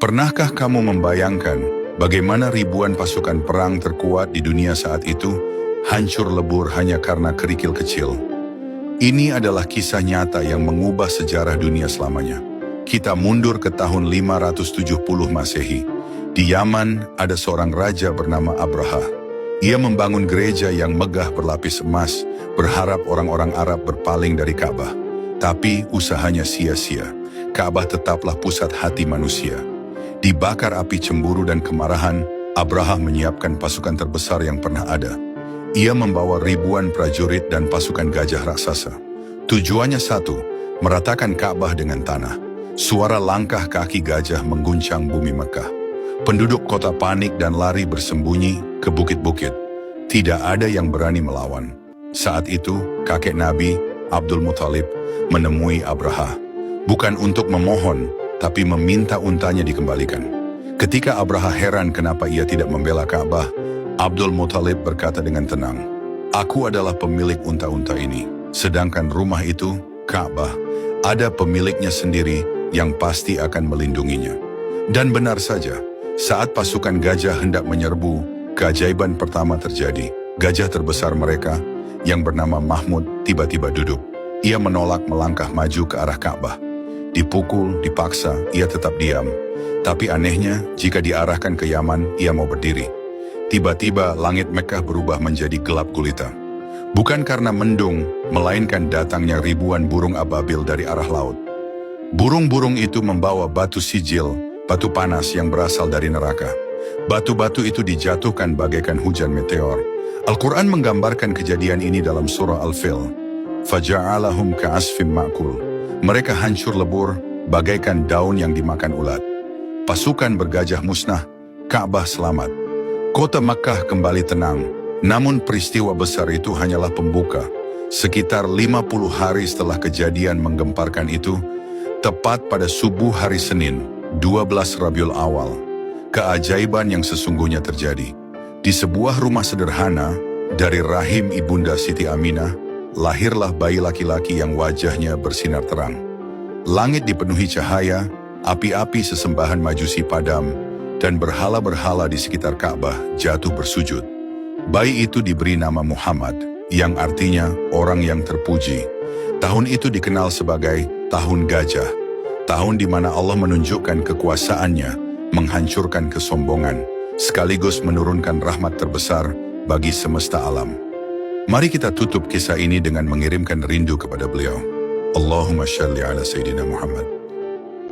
Pernahkah kamu membayangkan bagaimana ribuan pasukan perang terkuat di dunia saat itu hancur lebur hanya karena kerikil kecil? Ini adalah kisah nyata yang mengubah sejarah dunia selamanya. Kita mundur ke tahun 570 Masehi. Di Yaman ada seorang raja bernama Abraha. Ia membangun gereja yang megah berlapis emas, berharap orang-orang Arab berpaling dari Ka'bah. Tapi usahanya sia-sia. Ka'bah tetaplah pusat hati manusia. Dibakar api cemburu dan kemarahan, Abraha menyiapkan pasukan terbesar yang pernah ada. Ia membawa ribuan prajurit dan pasukan gajah raksasa. Tujuannya satu, meratakan Ka'bah dengan tanah. Suara langkah kaki gajah mengguncang bumi Mekah. Penduduk kota panik dan lari bersembunyi ke bukit-bukit. Tidak ada yang berani melawan. Saat itu, kakek Nabi, Abdul Muthalib, menemui Abraha. Bukan untuk memohon, tapi meminta untanya dikembalikan. Ketika Abraha heran kenapa ia tidak membela Ka'bah, Abdul Muthalib berkata dengan tenang, "Aku adalah pemilik unta-unta ini, sedangkan rumah itu, Ka'bah, ada pemiliknya sendiri yang pasti akan melindunginya." Dan benar saja, saat pasukan gajah hendak menyerbu, keajaiban pertama terjadi. Gajah terbesar mereka, yang bernama Mahmud, tiba-tiba duduk. Ia menolak melangkah maju ke arah Ka'bah. Dipukul, dipaksa, ia tetap diam. Tapi anehnya, jika diarahkan ke Yaman, ia mau berdiri. Tiba-tiba langit Mekah berubah menjadi gelap gulita. Bukan karena mendung, melainkan datangnya ribuan burung ababil dari arah laut. Burung-burung itu membawa batu sijil, batu panas yang berasal dari neraka. Batu-batu itu dijatuhkan bagaikan hujan meteor. Al-Quran menggambarkan kejadian ini dalam surah Al-Fil. Faja'alahum ka'asfim ma'kul. Mereka hancur lebur, bagaikan daun yang dimakan ulat. Pasukan bergajah musnah, Ka'bah selamat. Kota Makkah kembali tenang, namun peristiwa besar itu hanyalah pembuka. Sekitar 50 hari setelah kejadian menggemparkan itu, tepat pada subuh hari Senin, 12 Rabiul Awal, keajaiban yang sesungguhnya terjadi. Di sebuah rumah sederhana, dari rahim Ibunda Siti Aminah, lahirlah bayi laki-laki yang wajahnya bersinar terang. Langit dipenuhi cahaya, api-api sesembahan majusi padam, dan berhala-berhala di sekitar Ka'bah jatuh bersujud. Bayi itu diberi nama Muhammad, yang artinya orang yang terpuji. Tahun itu dikenal sebagai Tahun Gajah, tahun di mana Allah menunjukkan kekuasaannya, menghancurkan kesombongan, sekaligus menurunkan rahmat terbesar bagi semesta alam. Mari kita tutup kisah ini dengan mengirimkan rindu kepada beliau. Allahumma shalli ala Sayyidina Muhammad.